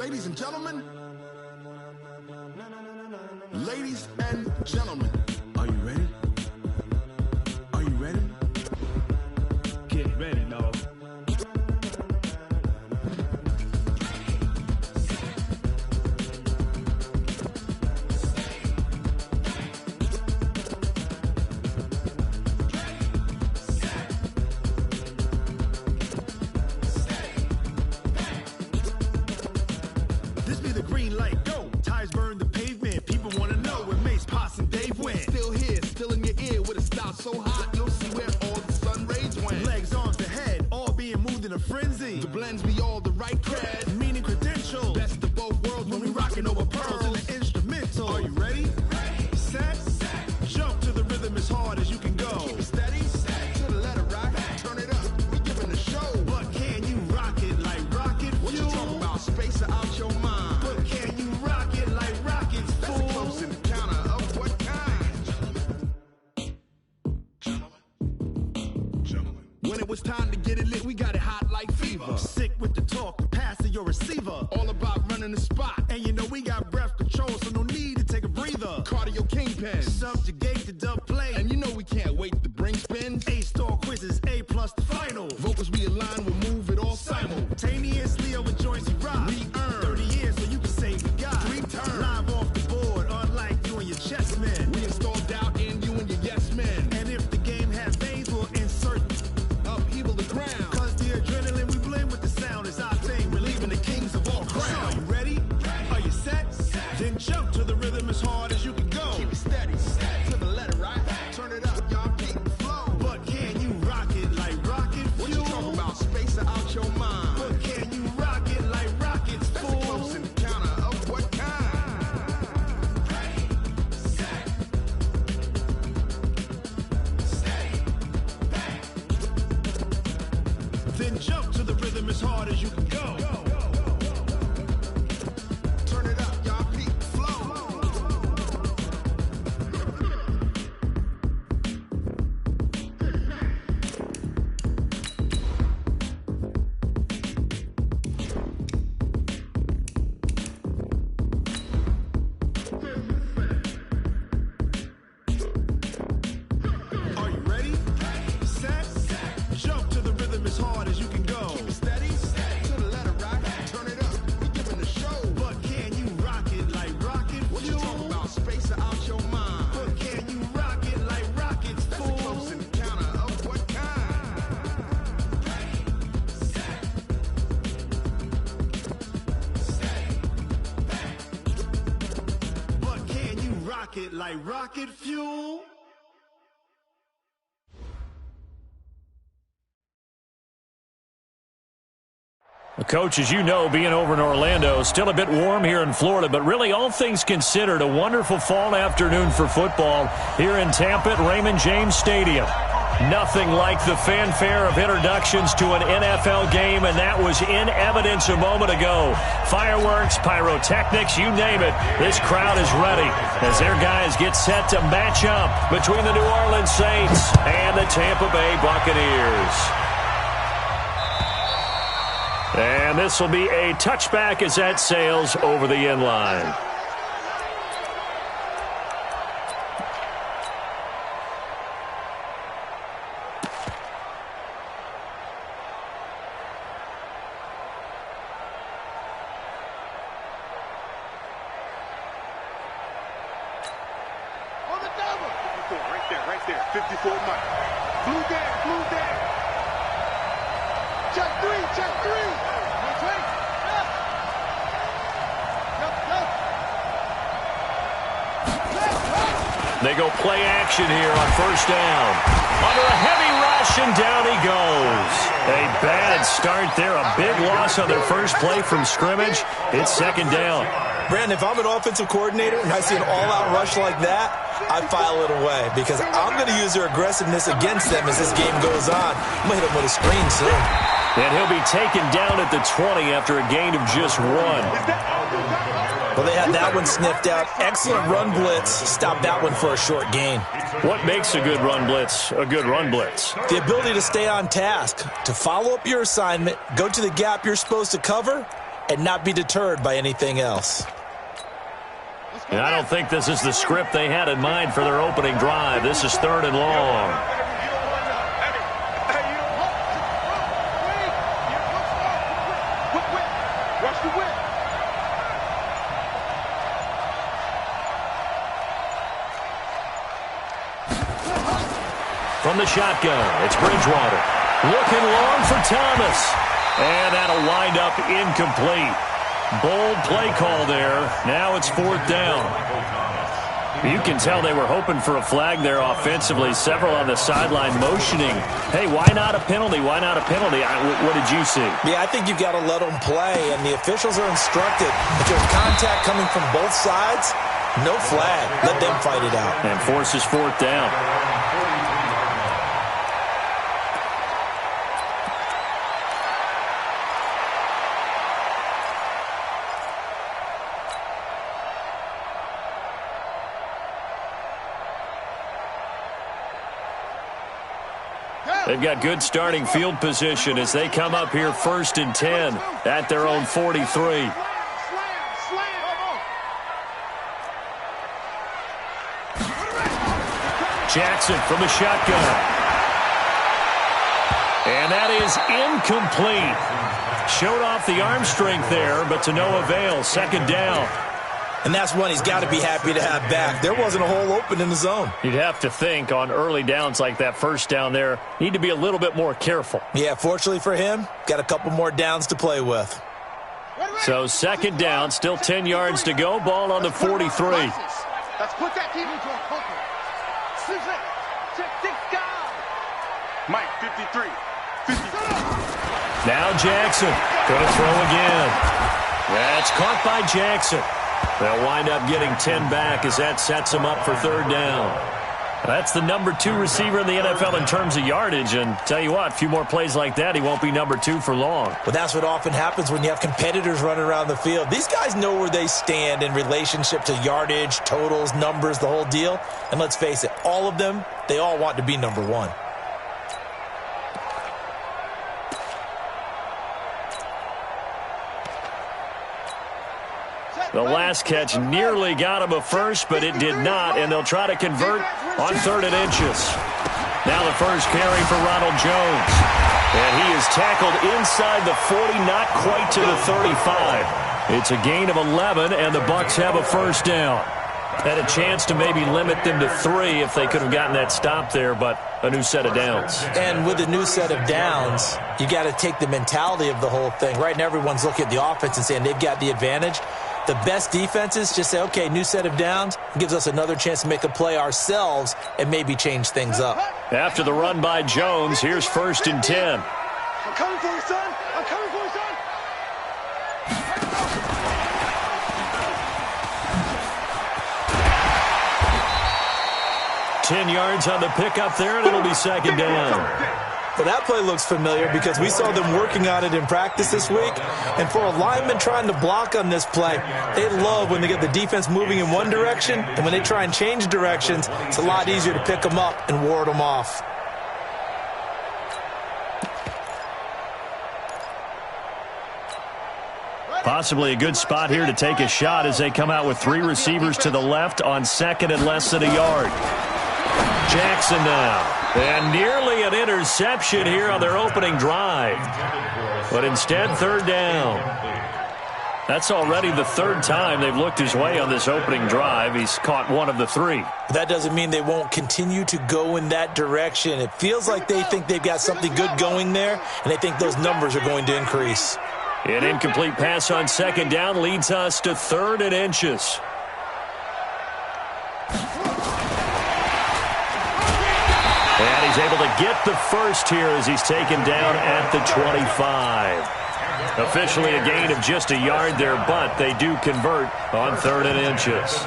Ladies and gentlemen. Ladies and gentlemen. Are you ready? Are you ready? Get ready, no. This be the green light, go. Tires burn the pavement. People wanna know where Mace, Potts, and Dave went. Still here, still in your ear with a style so hot, you'll see where all the sun rays went. Legs, arms, the head, all being moved in a frenzy. The blends be all the right cred, meaning credentials. Best of both worlds when we rockin' over pearls in the instrumental. Are you ready? Set, jump to the rhythm as hard as you can go. Keep it steady, to the letter right. Turn it up, we giving a show. But can you rock it like rocket fuel? What you talking about? Space out your mind. But can you rock it like rockets, fool? That's a close encounter of what kind? Gentlemen. When it was time to get it lit, we got it hot like fever. Sick with the talk, passing your receiver. All about running the spot. And you know we got breath control, so no need to take a breather. Cardio kingpin, subjugate the dub play. And you know we can't wait to bring spins. A-star quizzes, A+ the final. Vocals we align, we'll move it all simultaneously over joints we rock. We earn 30 years so you can say we got 3 turns. Live off the board, unlike you and your chess men. We install doubt in you and your yes men. And if the game has veins, we'll insert upheaval the ground. Cause the adrenaline we blend with the sound is our thing. We're leaving the kings of all crowns. Are you ready? Are you set? Then jump to the rhythm as hard as you can go. Keep it steady, to the letter right. Turn it up, y'all keep the flow. But can you rock it like rocket fuel? What you talking about? Space out your mind. But can you rock it like rockets, fool? That's a close encounter of what kind? Then jump to the rhythm as hard as you can go. Turn it up, y'all keep the flow. Are you ready? Set, jump to the rhythm as hard as you can go. Keep it steady, to the letter right. Turn it up, we giving the show. But can you rock it like rocket fuel? What you talking about? Space out your mind. But can you rock it like rockets, fool? That's a close encounter of what kind? But can you rock it like rocket fuel? Coach, as you know, being over in Orlando, still a bit warm here in Florida, but really all things considered, a wonderful fall afternoon for football here in Tampa at Raymond James Stadium. Nothing like the fanfare of introductions to an NFL game, and that was in evidence a moment ago. Fireworks, pyrotechnics, you name it. This crowd is ready as their guys get set to match up between the New Orleans Saints and the Tampa Bay Buccaneers. And this will be a touchback as that sails over the end line. On the double. 54, right there. 54 Mike. Blue there. Check three. They go play action here on first down. Under a heavy rush, and down he goes. A bad start there. A big loss on their first play from scrimmage. It's second down. Brandon, if I'm an offensive coordinator and I see an all-out rush like that, I file it away because I'm going to use their aggressiveness against them as this game goes on. I'm going to hit them with a screen soon. And he'll be taken down at the 20 after a gain of just 1. Well, they had that one sniffed out. Excellent run blitz. Stop that one for a short gain. What makes a good run blitz a good run blitz? The ability to stay on task, to follow up your assignment, go to the gap you're supposed to cover, and not be deterred by anything else. And I don't think this is the script they had in mind for their opening drive. This is 3rd and long. From the shotgun, it's Bridgewater. Looking long for Thomas. And that'll wind up incomplete. Bold play call there. Now it's 4th down. You can tell they were hoping for a flag there offensively. Several on the sideline motioning. Hey, why not a penalty? Why not a penalty? What did you see? Yeah, I think you've got to let them play, and the officials are instructed. If there's contact coming from both sides, no flag. Let them fight it out. And forces 4th down. They've got good starting field position as they come up here 1st and 10 at their own 43. Jackson from the shotgun. And that is incomplete. Showed off the arm strength there, but to no avail. 2nd down. And that's one he's got to be happy to have back. There wasn't a hole open in the zone. You'd have to think on early downs like that 1st down there, need to be a little bit more careful. Yeah, fortunately for him, got a couple more downs to play with. So 2nd down, still 10 yards to go. Ball on the 43. Let's put that team into a focus. Mike, 53. 50. Now Jackson going to throw again. That's caught by Jackson. They'll wind up getting 10 back as that sets them up for 3rd down. That's the number 2 receiver in the NFL in terms of yardage. And tell you what, a few more plays like that, he won't be number 2 for long. But that's what often happens when you have competitors running around the field. These guys know where they stand in relationship to yardage, totals, numbers, the whole deal. And let's face it, all of them, they all want to be number 1. The last catch nearly got him a first, but it did not, and they'll try to convert on 3rd and inches. Now the first carry for Ronald Jones. And he is tackled inside the 40, not quite to the 35. It's a gain of 11, and the Bucs have a 1st down. Had a chance to maybe limit them to 3 if they could have gotten that stop there, but a new set of downs. And with a new set of downs, you got to take the mentality of the whole thing. Right now everyone's looking at the offense and saying they've got the advantage. The best defenses just say, okay, new set of downs, gives us another chance to make a play ourselves and maybe change things up. After the run by Jones, here's 1st and 10. I'm coming for you, son. I'm coming for you, son. 10 yards on the pickup there, and it'll be 2nd down. Well, that play looks familiar because we saw them working on it in practice this week. And for a lineman trying to block on this play, they love when they get the defense moving in one direction. And when they try and change directions, it's a lot easier to pick them up and ward them off. Possibly a good spot here to take a shot as they come out with 3 receivers to the left on 2nd and less than a yard. Jackson now. And nearly an interception here on their opening drive. But instead, 3rd down. That's already the 3rd time they've looked his way on this opening drive. He's caught 1 of the 3. That doesn't mean they won't continue to go in that direction. It feels like they think they've got something good going there, and they think those numbers are going to increase. An incomplete pass on 2nd down leads us to 3rd and inches. And he's able to get the first here as he's taken down at the 25. Officially a gain of just a yard there, but they do convert on 3rd and inches.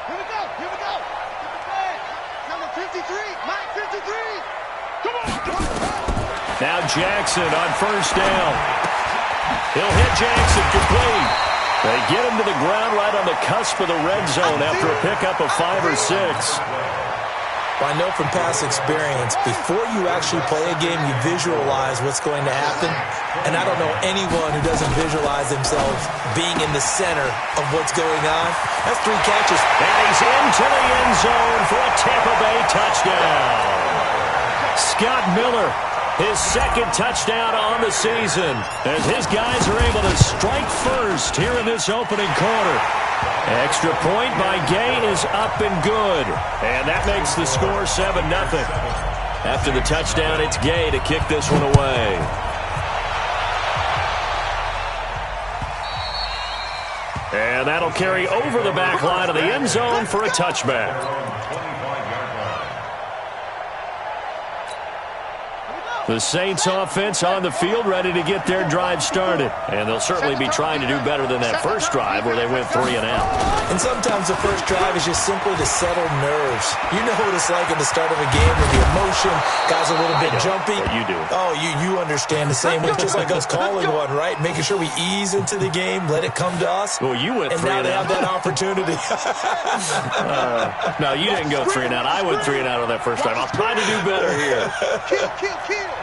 Here we go. Number 53, Mike 53. Come on. Now Jackson on 1st down. He'll hit Jackson complete. They get him to the ground right on the cusp of the red zone after a pickup of 5 or 6. Well, I know from past experience, before you actually play a game, you visualize what's going to happen. And I don't know anyone who doesn't visualize themselves being in the center of what's going on. That's 3 catches. And he's into the end zone for a Tampa Bay touchdown. Scott Miller, his second touchdown on the season, as his guys are able to strike first here in this opening quarter. Extra point by Gay is up and good. And that makes the score 7-0. After the touchdown, it's Gay to kick this one away. And that'll carry over the back line of the end zone for a touchback. The Saints offense on the field, ready to get their drive started. And they'll certainly be trying to do better than that first drive where they went 3 and out. And sometimes the first drive is just simply to settle nerves. You know what it's like at the start of a game with the emotion, guys are a little bit jumpy. You do. Oh, you understand the same way. It's just like us calling one, right? Making sure we ease into the game, let it come to us. Well, you went 3 and out. And now they have that opportunity. No, you didn't go 3 and out. I went 3 and out on that first drive. I'll try to do better here. Kill.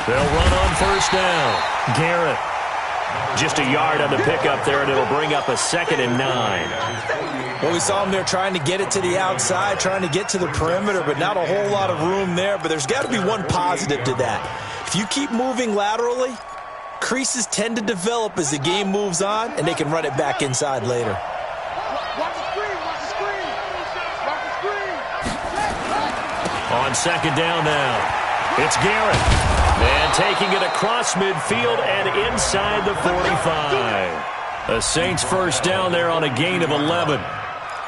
They'll run on first down. Garrett. Just a yard on the pickup there, and it'll bring up a 2nd and 9. Well, we saw them there trying to get it to the outside, trying to get to the perimeter, but not a whole lot of room there. But there's got to be one positive to that. If you keep moving laterally, creases tend to develop as the game moves on, and they can run it back inside later. On 2nd down now. It's Garrett. And taking it across midfield and inside the 45. The Saints first down there on a gain of 11.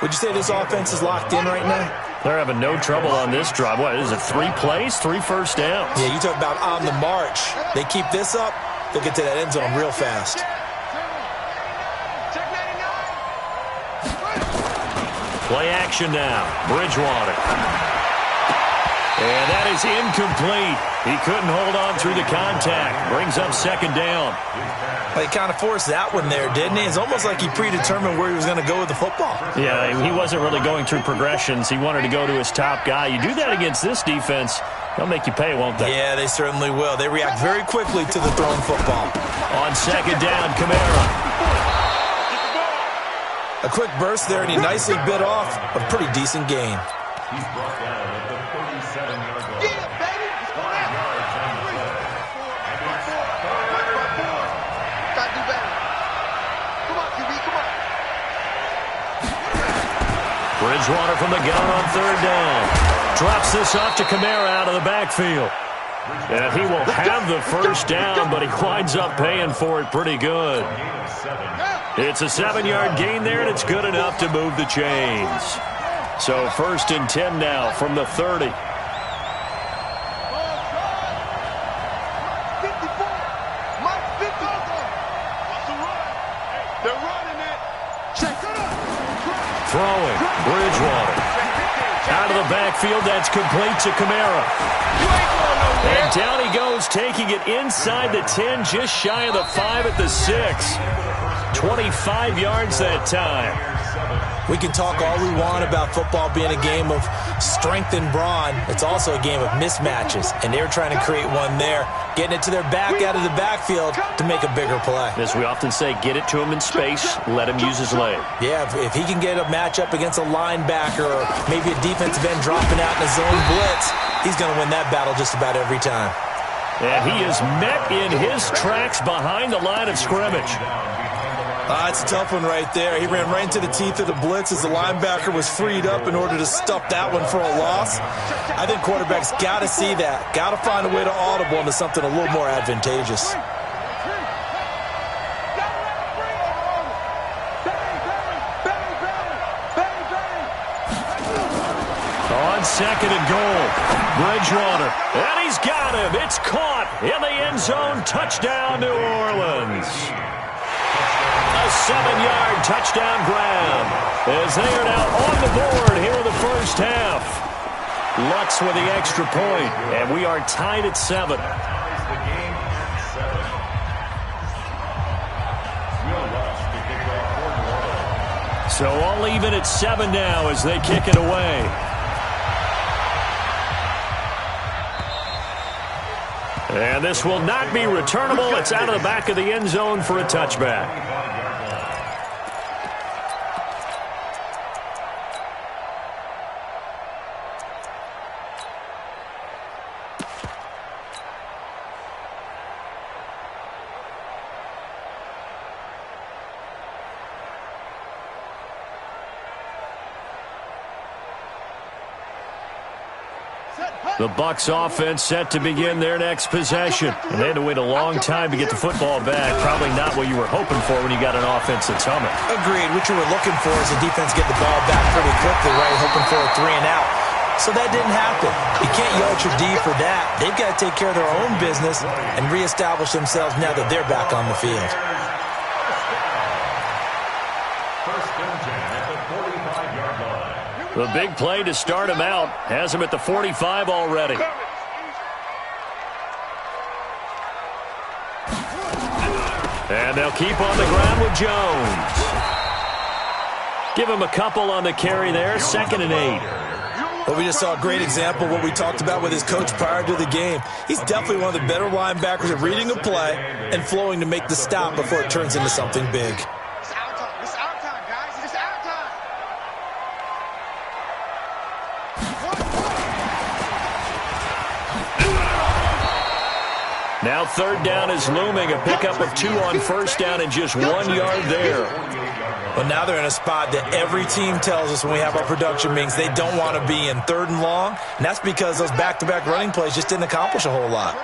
Would you say this offense is locked in right now? They're having no trouble on this drive. What, is it 3 plays, 3 first downs? Yeah, you talk about on the march. They keep this up, they'll get to that end zone real fast. Play action now. Bridgewater. And that is incomplete. He couldn't hold on through the contact. Brings up 2nd down. Well, he kind of forced that one there, didn't he? It's almost like he predetermined where he was going to go with the football. Yeah, he wasn't really going through progressions. He wanted to go to his top guy. You do that against this defense, they'll make you pay, won't they? Yeah, they certainly will. They react very quickly to the thrown football. On 2nd down, Kamara. A quick burst there, and he nicely bit off a pretty decent gain. He's brought down at the 37-yard line. Yeah, baby. Gotta do better. Come on, QB, come on. Bridgewater from the gun on 3rd down. Drops this off to Kamara out of the backfield. And he will have the first down, but he winds up paying for it pretty good. It's a 7-yard gain there, and it's good enough to move the chains. So 1st and 10 now from the 30. 54. Mike 50. They're running it. Check it up. Throwing. Bridgewater. Out of the backfield, that's complete to Kamara. And down he goes, taking it inside the 10, just shy of the 5 at the 6. 25 yards that time. We can talk all we want about football being a game of strength and brawn. It's also a game of mismatches, and they're trying to create one there, getting it to their back out of the backfield to make a bigger play. As we often say, get it to him in space, let him use his leg. Yeah, if he can get a matchup against a linebacker or maybe a defensive end dropping out in a zone blitz, he's going to win that battle just about every time. And he is met in his tracks behind the line of scrimmage. It's a tough one right there. He ran right into the teeth of the blitz as the linebacker was freed up in order to stuff that one for a loss. I think quarterbacks got to see that. Got to find a way to audible into something a little more advantageous. On 2nd and goal, Bridgewater. And he's got him. It's caught in the end zone. Touchdown, New Orleans. A 7-yard touchdown grab as they are now on the board here in the first half. Lutz with the extra point, and we are tied at 7. So all even at 7 now as they kick it away. And this will not be returnable. It's out of the back of the end zone for a touchback. The Bucs offense set to begin their next possession. And they had to wait a long time to get the football back. Probably not what you were hoping for when you got an offense that's humming. Agreed. What you were looking for is the defense get the ball back pretty quickly, right? Hoping for a 3 and out. So that didn't happen. You can't yell at your D for that. They've got to take care of their own business and reestablish themselves now that they're back on the field. The big play to start him out has him at the 45 already. And they'll keep on the ground with Jones. Give him a couple on the carry there, 2nd and 8. Well, we just saw a great example of what we talked about with his coach prior to the game. He's definitely one of the better linebackers at reading a play and flowing to make the stop before it turns into something big. Now 3rd down is looming. A pickup of 2 on 1st down and just 1 yard there. But now they're in a spot that every team tells us when we have our production meetings they don't want to be in, 3rd and long. And that's because those back-to-back running plays just didn't accomplish a whole lot.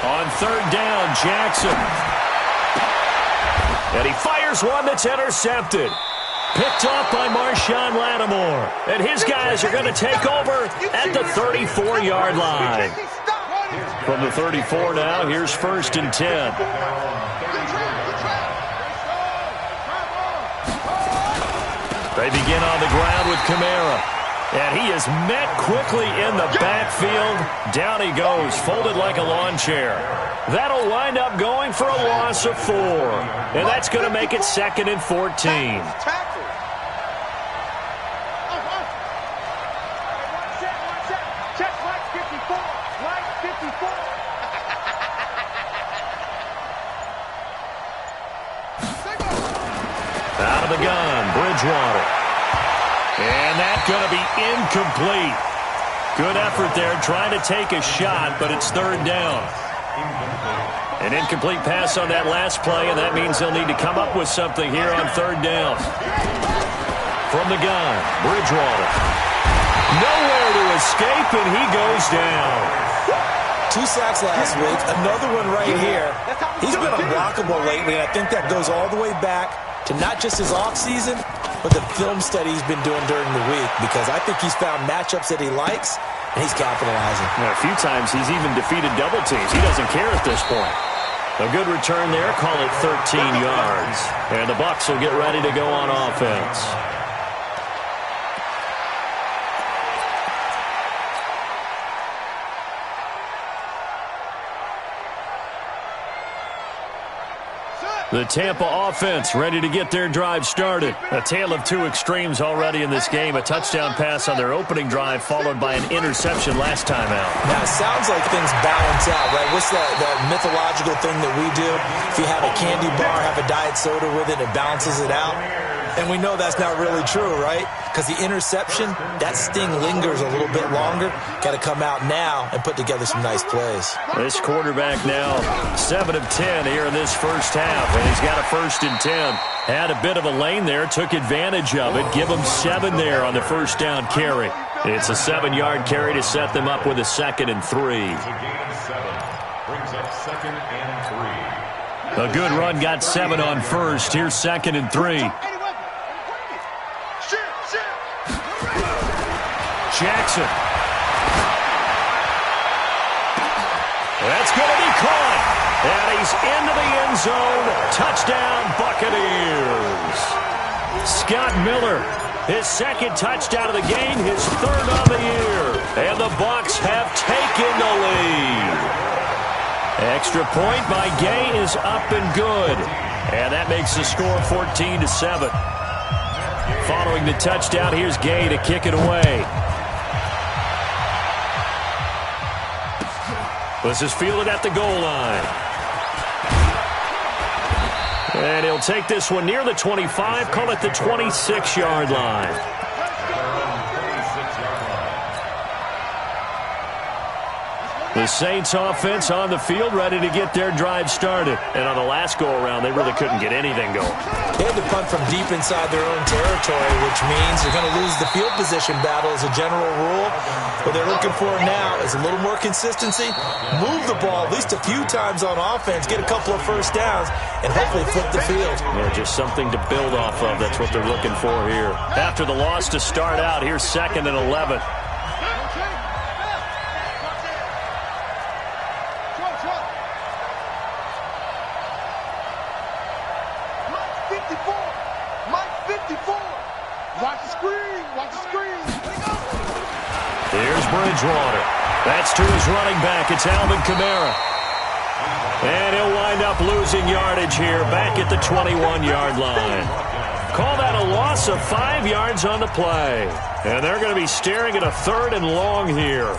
On 3rd down, Jackson. And he fires one that's intercepted. Picked off by Marshawn Lattimore. And his guys are going to take over at the 34-yard line. From the 34 now, here's 1st and 10. They begin on the ground with Kamara. And he is met quickly in the backfield. Down he goes, folded like a lawn chair. That'll wind up going for a loss of 4. And that's going to make it 2nd and 14. Out of the gun, Bridgewater. And that's going to be incomplete. Good effort there trying to take a shot, but it's 3rd down. An incomplete pass on that last play, and that means they'll need to come up with something here on 3rd down. From the gun, Bridgewater. Nowhere to escape, and he goes down. 2 sacks last week, another one right here. He's been unblockable lately, and I think that goes all the way back to not just his offseason, but the film study he's been doing during the week, because I think he's found matchups that he likes, and he's capitalizing. Now, a few times he's even defeated double teams. He doesn't care at this point. A good return there, call it 13 yards. And the Bucs will get ready to go on offense. The Tampa offense ready to get their drive started. A tale of 2 extremes already in this game. A touchdown pass on their opening drive followed by an interception last time out. Now, it sounds like things balance out, right? What's that mythological thing that we do? If you have a candy bar, have a diet soda with it, it balances it out. And we know that's not really true, right? Because the interception, that sting lingers a little bit longer. Got to come out now and put together some nice plays. This quarterback now 7 of 10 here in this first half, and he's got a 1st and 10. Had a bit of a lane there, took advantage of it. Give him 7 there on the 1st down carry. It's a 7-yard carry to set them up with a 2nd and 3. A good run got 7 on 1st. Here's 2nd and 3. Jackson. That's going to be caught. And he's into the end zone. Touchdown, Buccaneers. Scott Miller, his 2nd touchdown of the game, his 3rd on the year. And the Bucs have taken the lead. Extra point by Gay is up and good. And that makes the score 14-7. Following the touchdown, here's Gay to kick it away. This is fielded at the goal line. And he'll take this one near the 25, call it the 26-yard line. The Saints offense on the field, ready to get their drive started. And on the last go-around, they really couldn't get anything going. They had to punt from deep inside their own territory, which means they're going to lose the field position battle as a general rule. What they're looking for now is a little more consistency, move the ball at least a few times on offense, get a couple of first downs, and hopefully flip the field. Yeah, just something to build off of. That's what they're looking for here. After the loss to start out, here's 2nd and 11. Here's Bridgewater. That's to his running back. It's Alvin Kamara. And he'll wind up losing yardage here back at the 21-yard line. Call that a loss of 5 yards on the play. And they're going to be staring at a 3rd and long here.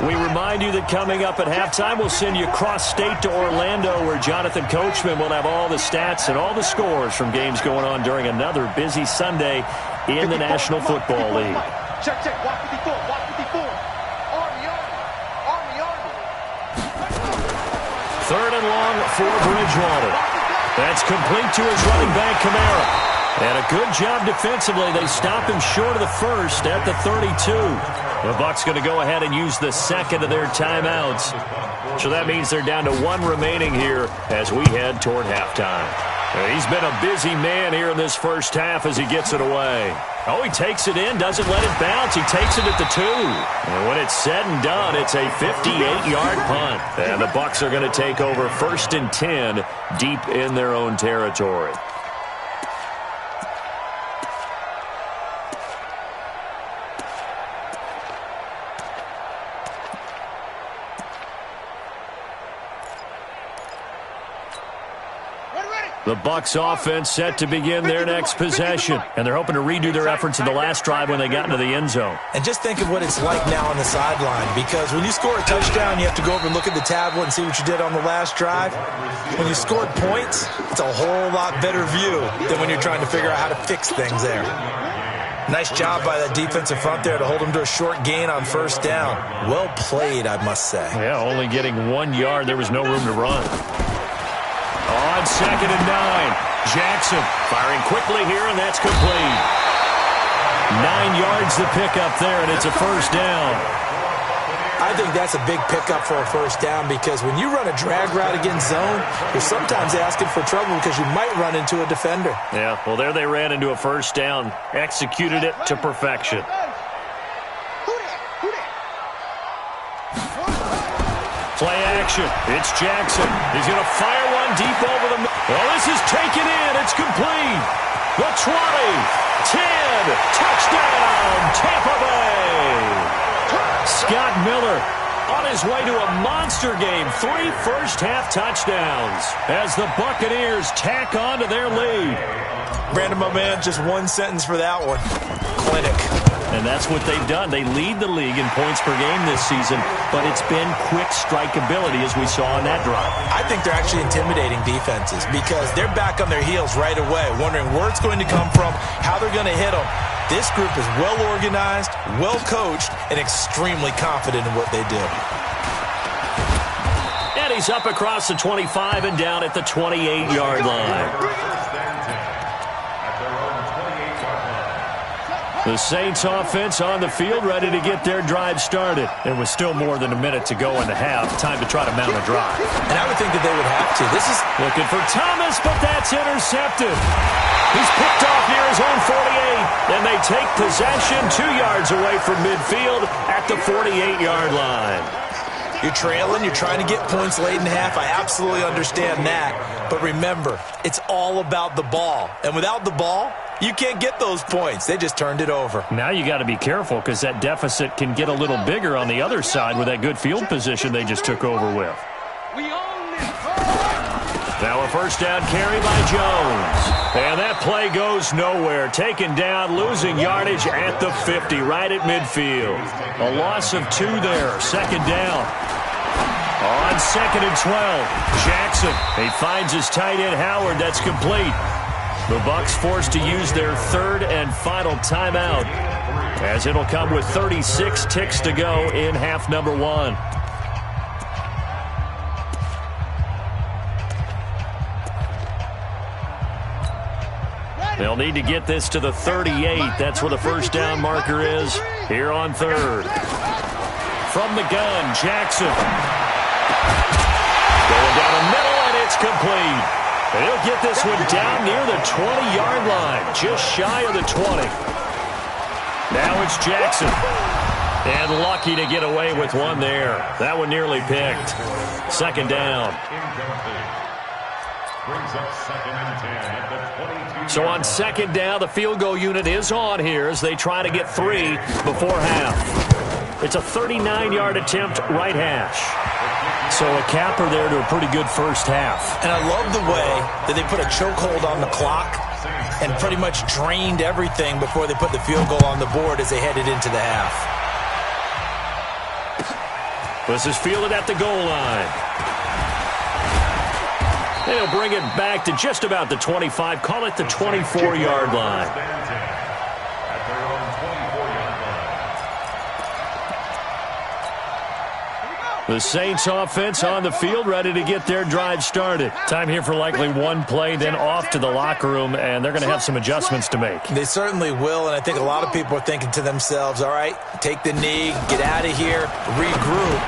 We remind you that coming up at halftime, we'll send you cross-state to Orlando, where Jonathan Coachman will have all the stats and all the scores from games going on during another busy Sunday in the National Football League. Check, check. Watch 54. Watch 54. Army. 3rd and long for Bridgewater. That's complete to his running back, Kamara. And a good job defensively. They stop him short of the first at the 32. The Bucs going to go ahead and use the 2nd of their timeouts. So that means they're down to 1 remaining here as we head toward halftime. He's been a busy man here in this first half as he gets it away. Oh, he takes it in, doesn't let it bounce. He takes it at the 2. And when it's said and done, it's a 58-yard punt. And the Bucs are going to take over 1st and 10 deep in their own territory. The Bucs offense set to begin their next possession. And they're hoping to redo their efforts in the last drive when they got into the end zone. And just think of what it's like now on the sideline, because when you score a touchdown, you have to go over and look at the tablet and see what you did on the last drive. When you scored points, it's a whole lot better view than when you're trying to figure out how to fix things there. Nice job by that defensive front there to hold them to a short gain on 1st down. Well played, I must say. Yeah, only getting 1 yard. There was no room to run. On 2nd and 9, Jackson firing quickly here, and that's complete. 9 yards to pick up there, and it's a 1st down. I think that's a big pickup for a 1st down, because when you run a drag route against zone, you're sometimes asking for trouble because you might run into a defender. Yeah, well, there they ran into a 1st down, executed it to perfection. Play action. It's Jackson. He's going to fire one deep over the middle. Well, this is taken in. It's complete. The 20, 10, touchdown, Tampa Bay. Scott Miller on his way to a monster game. 3 first-half touchdowns as the Buccaneers tack on to their lead. Brandon, my man, just one sentence for that one. Clinic. And that's what they've done. They lead the league in points per game this season, but it's been quick strikeability as we saw on that drive. I think they're actually intimidating defenses because they're back on their heels right away, wondering where it's going to come from, how they're going to hit them. This group is well organized, well coached, and extremely confident in what they do. And he's up across the 25 and down at the 28-yard line. The Saints offense on the field ready to get their drive started. There was still more than a minute to go in the half. Time to try to mount a drive. And I would think that they would have to. This is looking for Thomas, but that's intercepted. He's picked off near his own 48. Then they take possession 2 yards away from midfield at the 48-yard line. You're trailing. You're trying to get points late in the half. I absolutely understand that. But remember, it's all about the ball. And without the ball, You can't get those points. They just turned it over. Now you got to be careful because that deficit can get a little bigger on the other side with that good field position they just took over with. Now a first down carry by Jones. And that play goes nowhere. Taken down, losing yardage at the 50, right at midfield. A loss of 2 there. Second down. On 2nd and 12, Jackson. He finds his tight end Howard. That's complete. The Bucs forced to use their 3rd and final timeout, as it'll come with 36 ticks to go in half number 1. They'll need to get this to the 38. That's where the first down marker is here on 3rd. From the gun, Jackson. Going down the middle, and it's complete. He'll get this one down near the 20-yard line, just shy of the 20. Now it's Jackson. And lucky to get away with one there. That one nearly picked. Second down. So on 2nd down, the field goal unit is on here as they try to get 3 before half. It's a 39-yard attempt, right hash. So a capper there to a pretty good first half. And I love the way that they put a chokehold on the clock and pretty much drained everything before they put the field goal on the board as they headed into the half. This is fielded at the goal line. They'll bring it back to just about the 25. Call it the 24-yard line. The Saints offense on the field, ready to get their drive started. Time here for likely one play, then off to the locker room, and they're going to have some adjustments to make. They certainly will, and I think a lot of people are thinking to themselves, all right, take the knee, get out of here, regroup.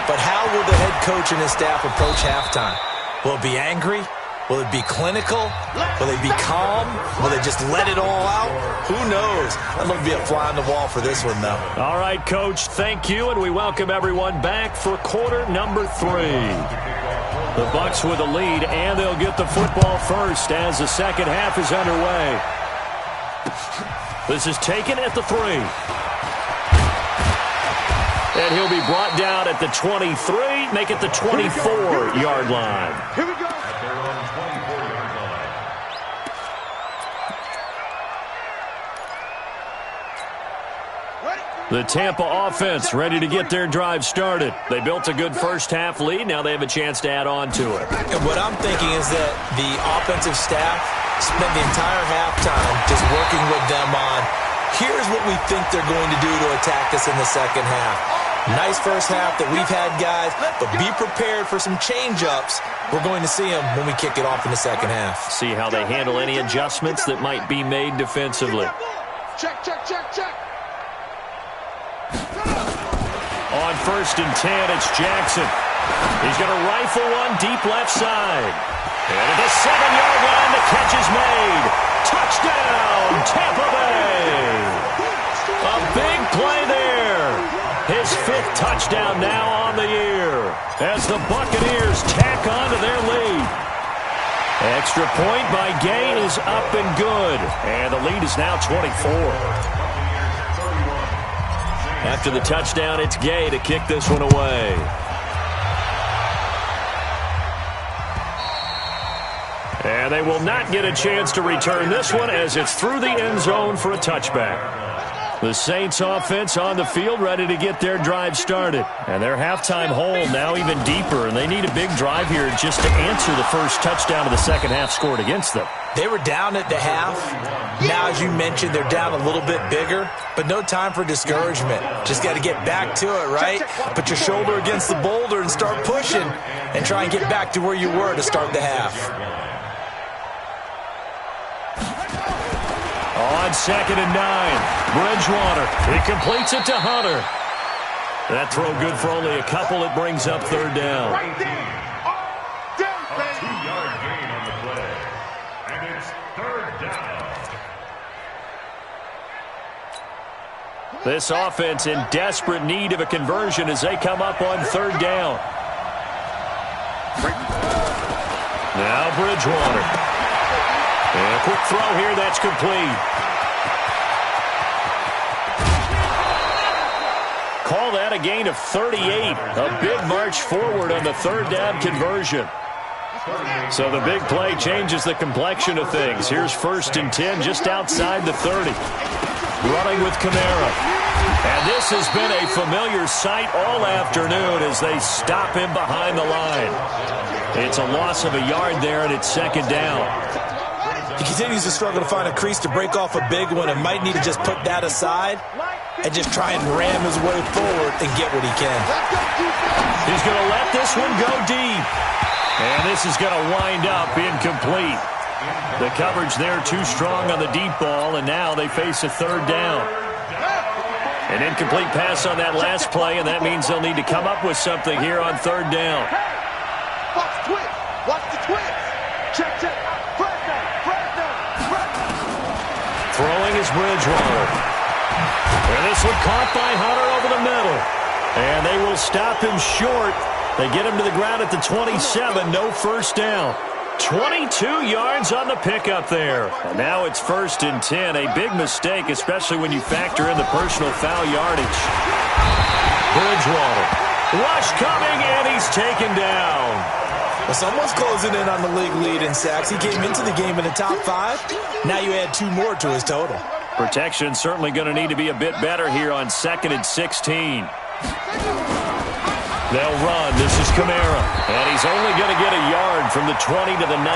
But how will the head coach and his staff approach halftime? Will it be angry? Will it be clinical? Will they be calm? Will they just let it all out? Who knows? I'd love to be a fly on the wall for this one, though. All right, Coach, thank you, and we welcome everyone back for quarter number 3. The Bucs with a lead, and they'll get the football first as the second half is underway. This is taken at the 3. And he'll be brought down at the 23, make it the 24-yard line. Here we go. The Tampa offense ready to get their drive started. They built a good first-half lead. Now they have a chance to add on to it. And what I'm thinking is that the offensive staff spent the entire halftime just working with them on, here's what we think they're going to do to attack us in the second half. Nice first half that we've had, guys, but be prepared for some change-ups. We're going to see them when we kick it off in the second half. See how they handle any adjustments that might be made defensively. Check, check, check, check. On 1st and 10, it's Jackson. He's going to rifle one deep left side. And at the 7-yard line, the catch is made. Touchdown, Tampa Bay. A big play there. His 5th touchdown now on the year as the Buccaneers tack on to their lead. Extra point by Gay is up and good. And the lead is now 24. After the touchdown, it's Gay to kick this one away. And they will not get a chance to return this one as it's through the end zone for a touchback. The Saints offense on the field ready to get their drive started. And their halftime hole now even deeper, and they need a big drive here just to answer the first touchdown of the second half scored against them. They were down at the half. Now, as you mentioned, they're down a little bit bigger, but no time for discouragement. Just got to get back to it, right? Put your shoulder against the boulder and start pushing and try and get back to where you were to start the half. On 2nd and 9, Bridgewater. He completes it to Hunter. That throw good for only a couple. It brings up 3rd down. Right there. Down, A 2-yard gain on the play. And it's 3rd down. This offense in desperate need of a conversion as they come up on 3rd down. Now Bridgewater. And a quick throw here, that's complete. Call that a gain of 38. A big march forward on the third down conversion. So the big play changes the complexion of things. Here's 1st and 10 just outside the 30. Running with Kamara. And this has been a familiar sight all afternoon as they stop him behind the line. It's a loss of a yard there, and it's 2nd down. He continues to struggle to find a crease to break off a big one and might need to just put that aside and just try and ram his way forward and get what he can. He's going to let this one go deep. And this is going to wind up incomplete. The coverage there too strong on the deep ball, and now they face a 3rd down. An incomplete pass on that last play, and that means they'll need to come up with something here on 3rd down. Watch the twist. Watch the twist. Check, check. Throwing is Bridgewater. And this one caught by Hunter over the middle. And they will stop him short. They get him to the ground at the 27. No 1st down. 22 yards on the pickup there. And now it's 1st and 10. A big mistake, especially when you factor in the personal foul yardage. Bridgewater. Rush coming, and he's taken down. Well, someone's closing in on the league lead in sacks. He came into the game in the top 5. Now you add 2 more to his total. Protection certainly going to need to be a bit better here on 2nd and 16. They'll run. This is Kamara. And he's only going to get a yard from the 20 to the 19.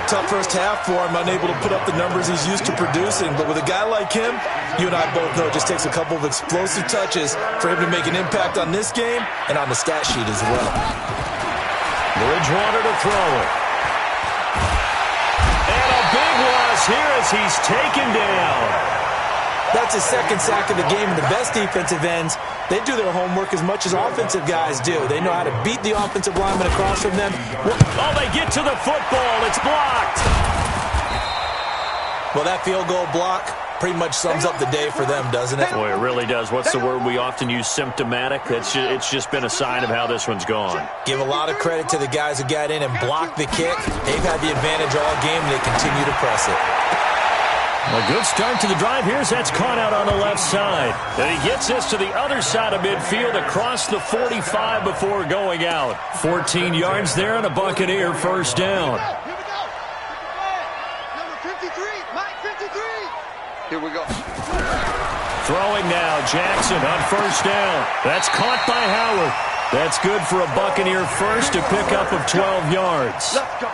Tough first half for him, unable to put up the numbers he's used to producing. But with a guy like him, you and I both know it just takes a couple of explosive touches for him to make an impact on this game and on the stat sheet as well. Bridgewater to throw it. And a big loss here as he's taken down. That's his 2nd sack of the game, and the best defensive ends, they do their homework as much as offensive guys do. They know how to beat the offensive lineman across from them. Oh, they get to the football. It's blocked. Well, that field goal block pretty much sums up the day for them, doesn't it? Boy, it really does. What's the word we often use? Symptomatic. It's just been a sign of how this one's gone. Give a lot of credit to the guys who got in and blocked the kick. They've had the advantage all game, and they continue to press it. A good start to the drive. Here's that's caught out on the left side. And he gets this to the other side of midfield across the 45 before going out. 14 yards there and a Buccaneer 1st down. Number 53, Mike 53. Here we go. Throwing now, Jackson on 1st down. That's caught by Howard. That's good for a Buccaneer first, a pickup of 12 yards. Let's go.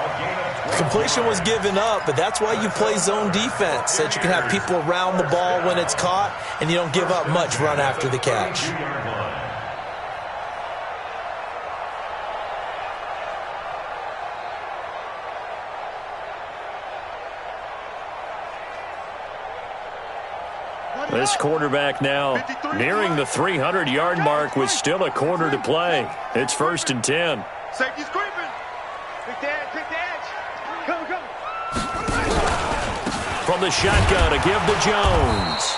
Completion was given up, but that's why you play zone defense, so that you can have people around the ball when it's caught, and you don't give up much run after the catch. This quarterback now nearing the 300-yard mark with still a quarter to play. It's 1st and 10. Safety's creeping. Pick the edge, pick the edge. Come, come. From the shotgun, a give to Jones.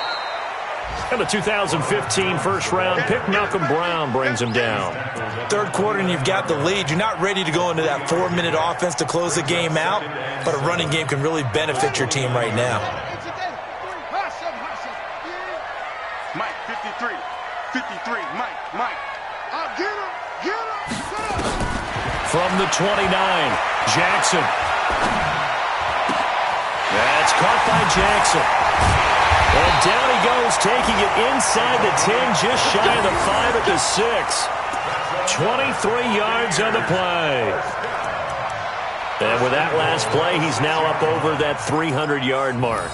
And the 2015 first-round pick, Malcolm Brown, brings him down. 3rd quarter and you've got the lead. You're not ready to go into that 4-minute offense to close the game out, but a running game can really benefit your team right now. Mike, 53. 53, Mike. Get him. From the 29, Jackson. That's caught by Jackson. And down he goes, taking it inside the 10, just shy of the 5 at the 6. 23 yards on the play. And with that last play, he's now up over that 300-yard mark.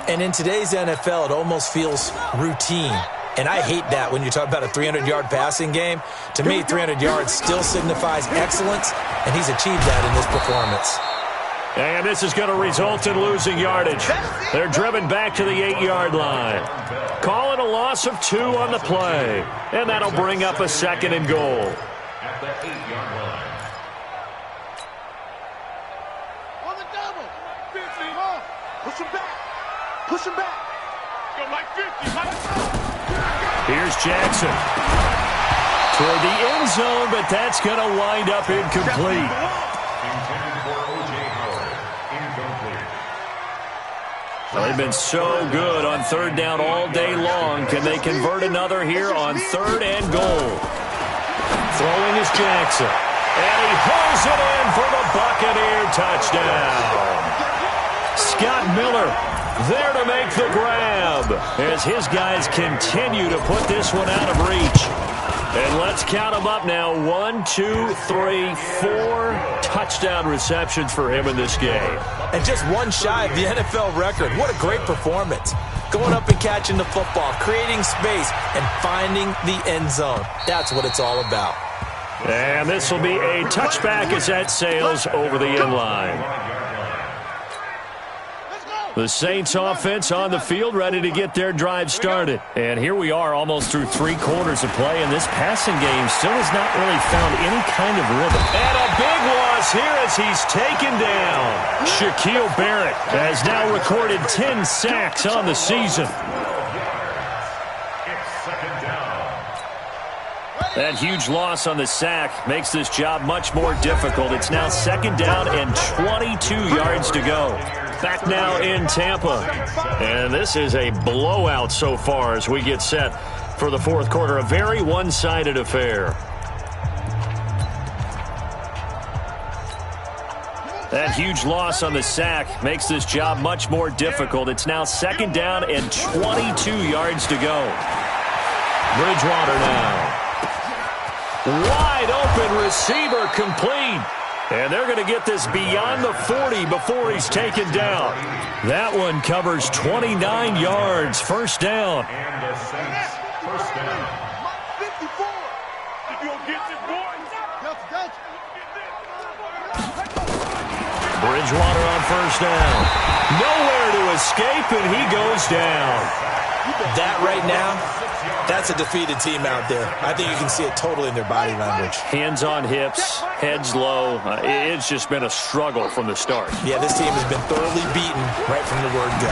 And in today's NFL, it almost feels routine. And I hate that when you talk about a 300-yard passing game. To me, 300 yards still signifies excellence, and he's achieved that in this performance. And this is going to result in losing yardage. They're driven back to the 8-yard line. Call it a loss of 2 on the play. And that'll bring up a 2nd and goal. At the 8-yard line. On the double. 50. Push him back. Push him back. Go, Mike 50. Here's Jackson. Toward the end zone, but that's going to wind up incomplete. Intended for O.J. Howard. Well, they've been so good on third down all day long. Can they convert another here on 3rd and goal? Throwing is Jackson. And he pulls it in for the Buccaneer touchdown. Scott Miller there to make the grab as his guys continue to put this one out of reach. And let's count them up now. 1, 2, 3, 4 touchdown receptions for him in this game. And just one shy of the NFL record. What a great performance. Going up and catching the football, creating space, and finding the end zone. That's what it's all about. And this will be a touchback as that sails over the end line. The Saints offense on the field, ready to get their drive started. And here we are almost through 3 quarters of play, and this passing game still has not really found any kind of rhythm. And a big loss here as he's taken down. Shaquille Barrett has now recorded 10 sacks on the season. That huge loss on the sack makes this job much more difficult. It's now 2nd down and 22 yards to go. Back now in Tampa. And this is a blowout so far as we get set for the 4th quarter. A very one-sided affair. That huge loss on the sack makes this job much more difficult. It's now 2nd down and 22 yards to go. Bridgewater now. Wide open receiver complete. And they're going to get this beyond the 40 before he's taken down. That one covers 29 yards. 1st down. And the Saints, 1st down. 54. You gonna get this, boy? Bridgewater on 1st down. Nowhere to escape, and he goes down. That right now, that's a defeated team out there. I think you can see it totally in their body language. Hands on hips, heads low. It's just been a struggle from the start. Yeah, this team has been thoroughly beaten right from the word go.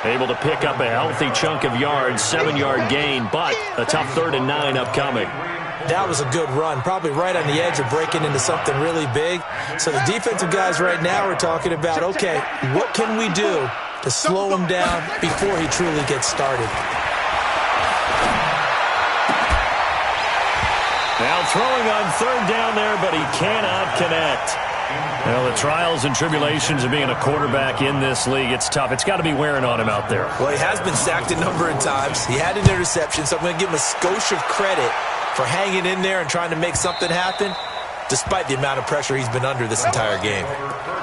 Able to pick up a healthy chunk of yards, 7-yard gain, but a tough 3rd and 9 upcoming. That was a good run, probably right on the edge of breaking into something really big. So the defensive guys right now are talking about, okay, what can we do to slow him down before he truly gets started? Now throwing on 3rd down there, but he cannot connect. Well, the trials and tribulations of being a quarterback in this league, it's tough. It's got to be wearing on him out there. Well, he has been sacked a number of times. He had an interception, so I'm going to give him a skosh of credit for hanging in there and trying to make something happen, despite the amount of pressure he's been under this entire game.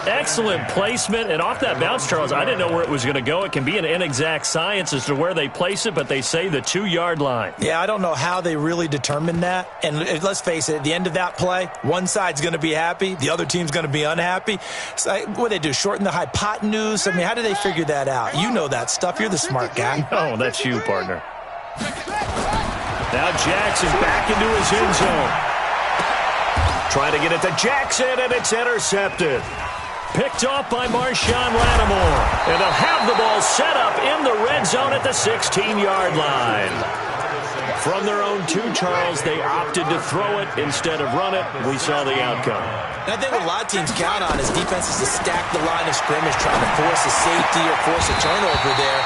Excellent placement, and off that bounce, Charles, I didn't know where it was going to go. It can be an inexact science as to where they place it, but they say the 2-yard line. Yeah, I don't know how they really determined that. And let's face it, at the end of that play, one side's going to be happy, the other team's going to be unhappy. So what do they do, shorten the hypotenuse? I mean, how do they figure that out? You know that stuff. You're the smart guy. Oh, that's you, partner. Now Jackson back into his end zone. Trying to get it to Jackson, and it's intercepted. Picked off by Marshawn Lattimore. And they'll have the ball set up in the red zone at the 16-yard line. From their own 2, Charles, they opted to throw it instead of run it. We saw the outcome. And I think what a lot of teams count on is defenses to stack the line of scrimmage, trying to force a safety or force a turnover there.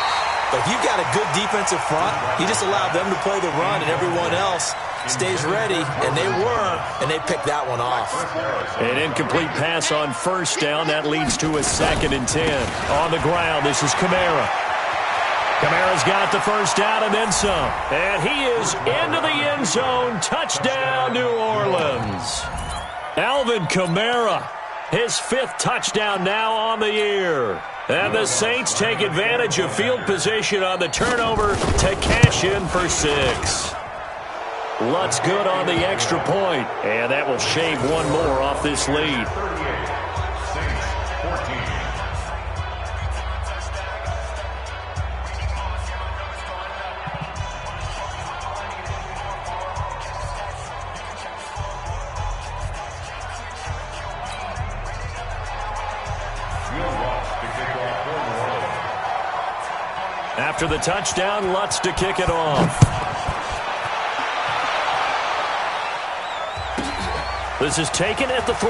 But if you've got a good defensive front, you just allow them to play the run, and everyone else stays ready, and they were, and they picked that one off. An incomplete pass on 1st down. That leads to a 2nd and 10. On the ground, this is Kamara. Kamara's got the 1st down and then some. And he is into the end zone. Touchdown, New Orleans. Alvin Kamara, his 5th touchdown now on the year. And the Saints take advantage of field position on the turnover to cash in for 6. Lutz good on the extra point, and that will shave one more off this lead. After the touchdown, Lutz to kick it off. This is taken at the 3.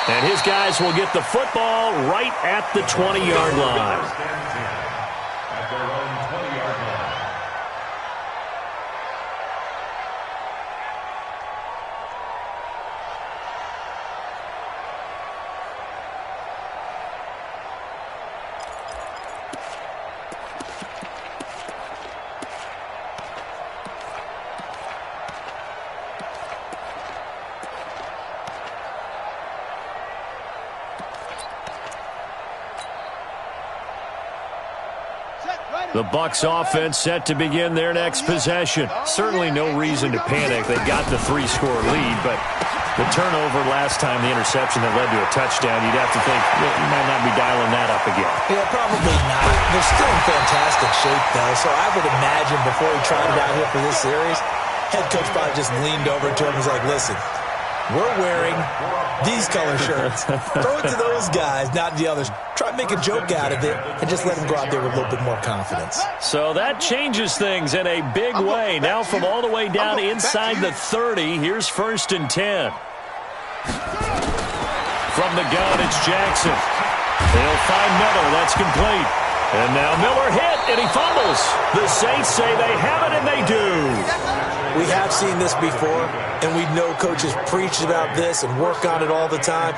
And his guys will get the football right at the 20-yard line. At their own 20-yard line. The Bucs offense set to begin their next possession. Certainly no reason to panic. They got the 3-score lead, but the turnover last time, the interception that led to a touchdown, you'd have to think you might not be dialing that up again. Yeah, probably not. They're still in fantastic shape, though, so I would imagine before he tried it out here for this series, head coach probably just leaned over to him and was like, listen, we're wearing these color shirts. Throw it to those guys, not the others. Try to make a joke out of it and just let them go out there with a little bit more confidence. So that changes things in a big way. Now from all the way down inside the 30, here's 1st and 10. From the gun, it's Jackson. They'll find Miller. That's complete. And now Miller hit, and he fumbles. The Saints say they have it, and they do. We have seen this before, and we know coaches preach about this and work on it all the time.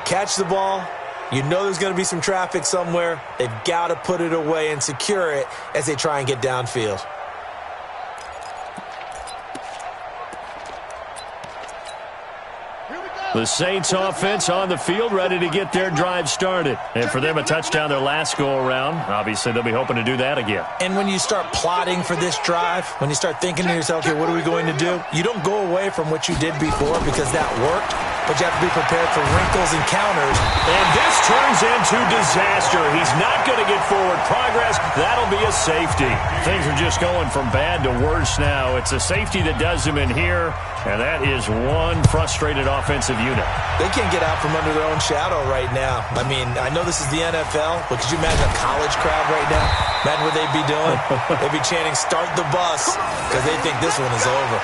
Catch the ball. You know there's going to be some traffic somewhere. They've got to put it away and secure it as they try and get downfield. The Saints offense on the field, ready to get their drive started. And for them, a touchdown their last go-around. Obviously, they'll be hoping to do that again. And when you start plotting for this drive, when you start thinking to yourself, okay, what are we going to do? You don't go away from what you did before because that worked, but you have to be prepared for wrinkles and counters. And this turns into disaster. He's not going to get forward progress. That'll be a safety. Things are just going from bad to worse now. It's a safety that does him in here, and that is one frustrated offensive unit. They can't get out from under their own shadow right now. I mean, I know this is the NFL, but could you imagine a college crowd right now? Imagine what they'd be doing. They'd be chanting, "Start the bus," because they think this one is over.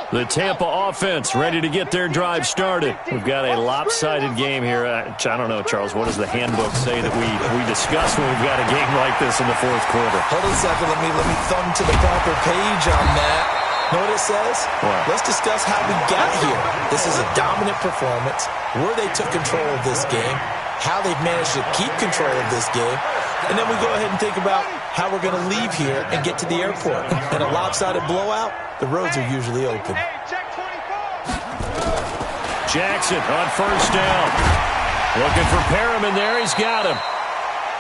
The Tampa offense ready to get their drive started. We've got a lopsided game here. I don't know, Charles, what does the handbook say that we discuss when we've got a game like this in the fourth quarter? Hold on a second. Let me thumb to the proper page on that. Know what it says? What? Let's discuss how we got here. This is a dominant performance, where they took control of this game, how they've managed to keep control of this game, and then we go ahead and think about how we're going to leave here and get to the airport. In a lopsided blowout, the roads are usually open. Jackson on 1st down. Looking for Perriman there. He's got him.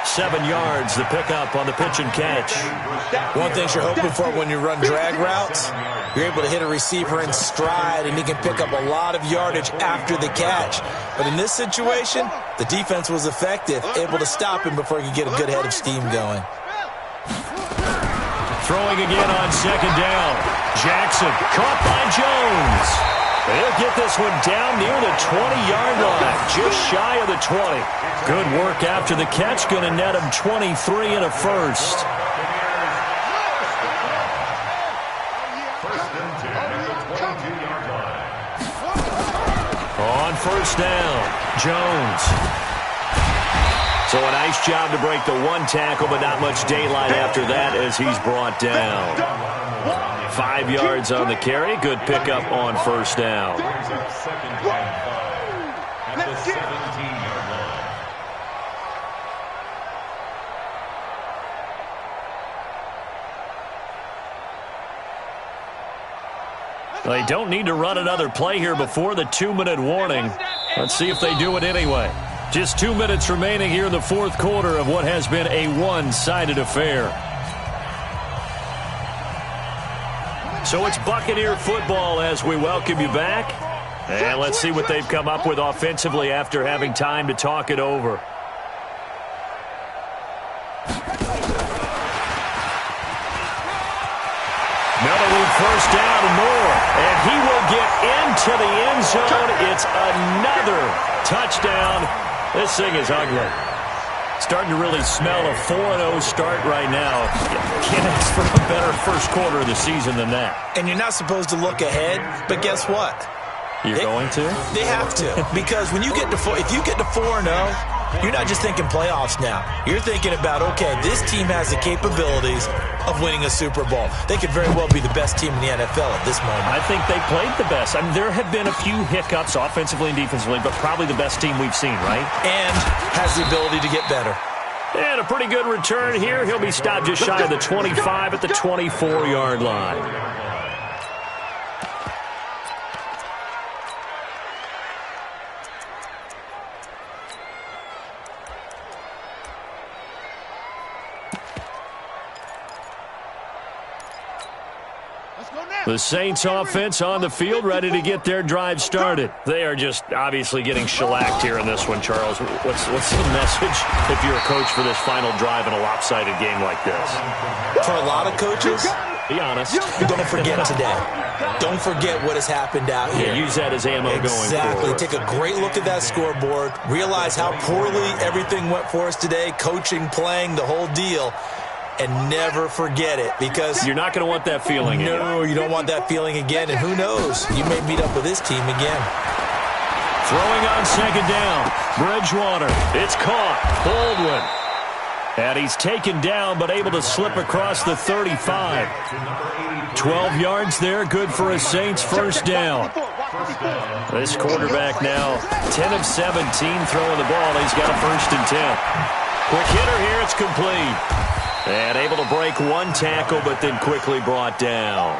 7 yards, the pickup on the pitch and catch. One thing you're hoping for when you run drag routes, you're able to hit a receiver in stride, and he can pick up a lot of yardage after the catch. But in this situation, the defense was effective, able to stop him before he could get a good head of steam going. Throwing again on 2nd down. Jackson caught by Jones. They'll get this one down near the 20-yard line, just shy of the 20. Good work after the catch, going to net him 23 and a first. On 1st down, Jones. So a nice job to break the one tackle, but not much daylight after that as he's brought down. 5 yards on the carry. Good pickup on 1st down. They don't need to run another play here before the 2-minute warning. Let's see if they do it anyway. Just 2 minutes remaining here in the fourth quarter of what has been a one-sided affair. So it's Buccaneer football as we welcome you back. And let's see what they've come up with offensively after having time to talk it over. Miller will first down and more. And he will get into the end zone. It's another touchdown. This thing is ugly. Starting to really smell a 4-0 start right now. Can't ask for a better first quarter of the season than that. And you're not supposed to look ahead, but guess what? You're going to? They have to. Because when you get to if you get to 4-0, you're not just thinking playoffs now. You're thinking about, okay, this team has the capabilities of winning a Super Bowl. They could very well be the best team in the NFL at this moment. I think they played the best. I mean, there have been a few hiccups offensively and defensively, but probably the best team we've seen, right? And has the ability to get better. And a pretty good return here. He'll be stopped just shy of the 25 at the 24-yard line. The Saints offense on the field, ready to get their drive started. They are just obviously getting shellacked here in this one, Charles. What's the message if you're a coach for this final drive in a lopsided game like this? For a lot of coaches, be honest. Don't forget today. Don't forget what has happened out here. Use that as ammo going forward. Exactly. Take a great look at that scoreboard. Realize how poorly everything went for us today. Coaching, playing, the whole deal. And never forget it, because you're not going to want that feeling again. No, you don't want that feeling again. And who knows? You may meet up with this team again. Throwing on second down. Bridgewater. It's caught. Baldwin. And he's taken down, but able to slip across the 35. 12 yards there. Good for a Saints first down. This quarterback now 10 of 17 throwing the ball. He's got a 1st and 10. Quick hitter here. It's complete. And able to break one tackle, but then quickly brought down.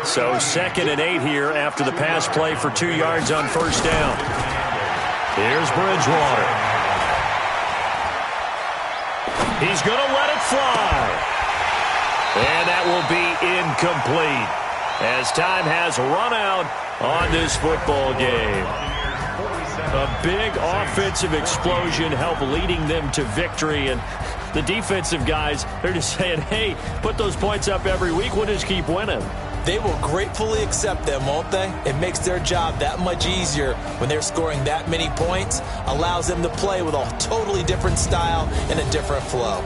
So 2nd and 8 here after the pass play for 2 yards on first down. Here's Bridgewater. He's going to let it fly. And that will be incomplete as time has run out on this football game. A big offensive explosion helped leading them to victory, and the defensive guys, they're just saying, hey, put those points up every week. We'll just keep winning. They will gratefully accept them, won't they? It makes their job that much easier when they're scoring that many points. Allows them to play with a totally different style and a different flow.